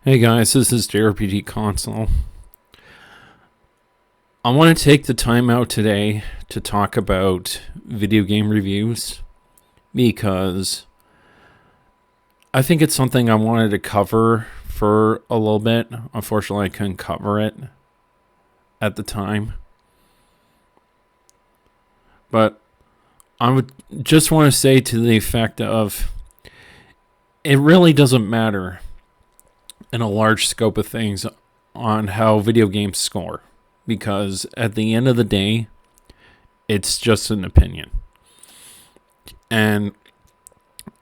Hey guys, this is JRPG Console. I want to take the time out today to talk about video game reviews because I think it's something I wanted to cover for a little bit. Unfortunately, I couldn't cover it at the time. But I would just want to say to the effect of it really doesn't matter in a large scope of things on how video games score, because at the end of the day, it's just an opinion. And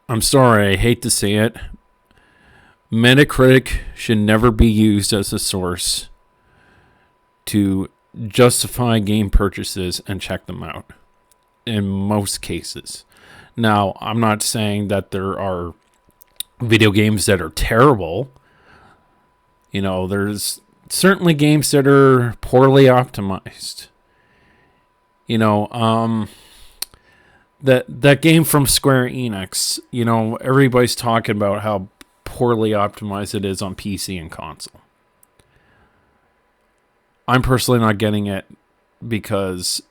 I'm sorry, I hate to say it, Metacritic should never be used as a source to justify game purchases and check them out in most cases. Now, I'm not saying that there are video games that are terrible. You know, there's certainly games that are poorly optimized. You know, that game from Square Enix, you know, everybody's talking about how poorly optimized it is on PC and console. I'm personally not getting it because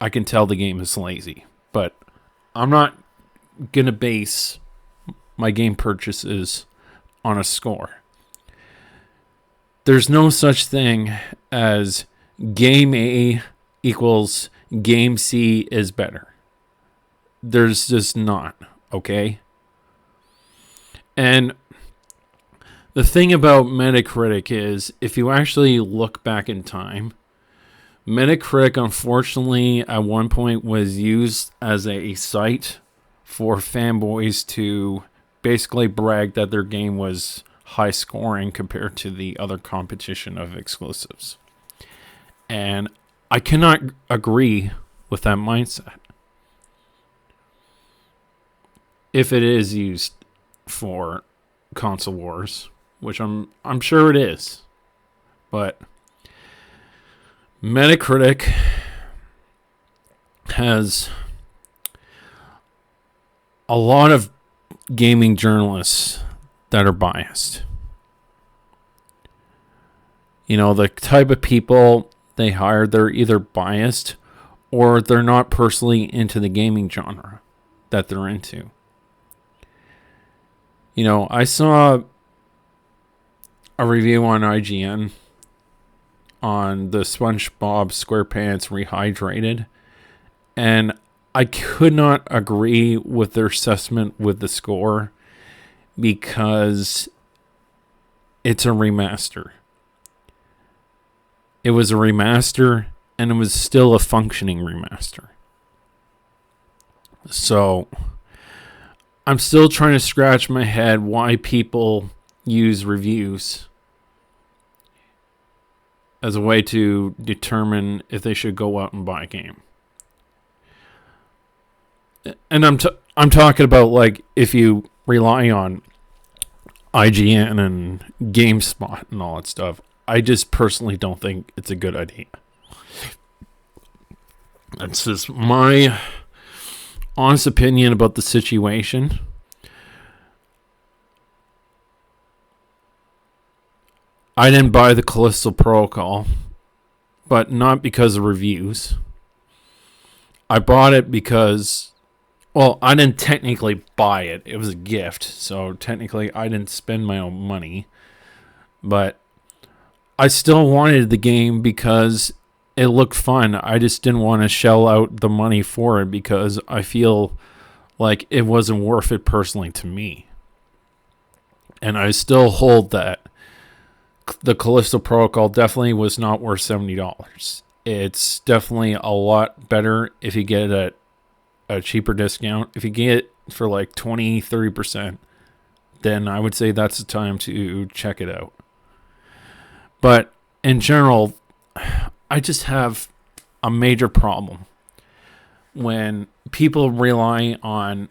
I can tell the game is lazy. But I'm not going to base my game purchases on a score. There's no such thing as game A equals game C is better. There's just not, okay? And the thing about Metacritic is, if you actually look back in time, Metacritic, unfortunately, at one point was used as a site for fanboys to basically brag that their game was high scoring compared to the other competition of exclusives. And I cannot agree with that mindset. If it is used for console wars, which I'm sure it is. But Metacritic has a lot of gaming journalists that are biased. You know, the type of people they hire, they're either biased or they're not personally into the gaming genre that they're into. You know, I saw a review on IGN on the SpongeBob SquarePants Rehydrated, and I could not agree with their assessment with the score because it's a remaster. It was a remaster, and it was still a functioning remaster. So I'm still trying to scratch my head why people use reviews as a way to determine if they should go out and buy a game. And I'm talking about, like, if you rely on IGN and Gamespot and all that stuff. I just personally don't think it's a good idea. That's just my honest opinion about the situation. I didn't buy the Callisto Protocol, but not because of reviews. I bought it because, well, I didn't technically buy it. It was a gift, so technically I didn't spend my own money. But I still wanted the game because it looked fun. I just didn't want to shell out the money for it because I feel like it wasn't worth it personally to me. And I still hold that the Callisto Protocol definitely was not worth $70. It's definitely a lot better if you get it at a cheaper discount. If you get it for like 20-30%, then I would say that's the time to check it out. But in general, I just have a major problem when people rely on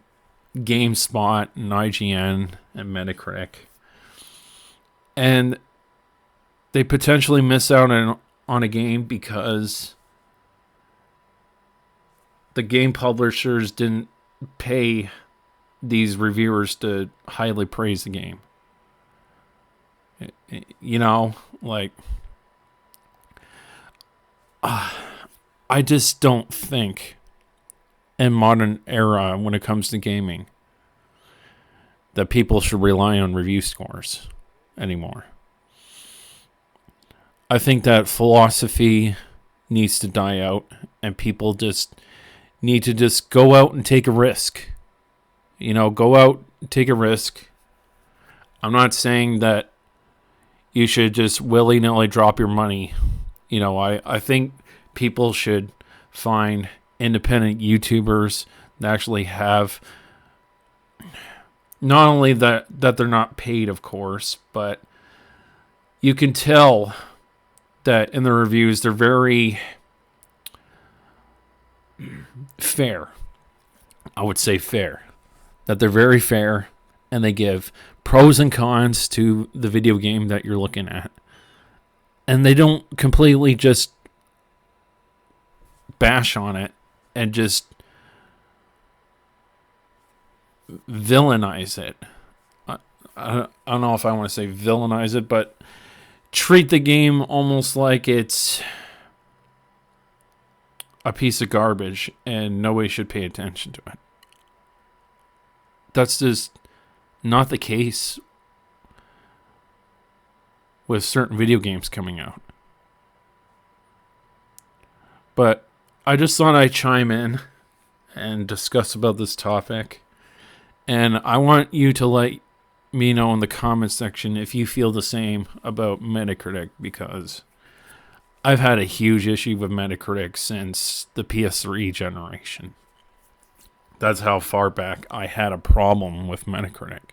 GameSpot and IGN and Metacritic, and they potentially miss out on a game because the game publishers didn't pay these reviewers to highly praise the game. You know, like, I just don't think in modern era when it comes to gaming that people should rely on review scores anymore. I think that philosophy needs to die out, and people just need to just go out and take a risk. You know, go out, take a risk. I'm not saying that you should just willy-nilly drop your money. You know, I think people should find independent YouTubers that actually have not only that they're not paid, of course, but you can tell that in the reviews they're very fair. I would say fair. That they're very fair, and they give pros and cons to the video game that you're looking at. And they don't completely just bash on it and just villainize it. I don't know if I want to say villainize it, but treat the game almost like it's a piece of garbage and nobody should pay attention to it. That's just not the case with certain video games coming out. But I just thought I'd chime in and discuss about this topic. And I want you to let me know in the comment section if you feel the same about Metacritic, because I've had a huge issue with Metacritic since the PS3 generation. That's how far back I had a problem with Metacritic.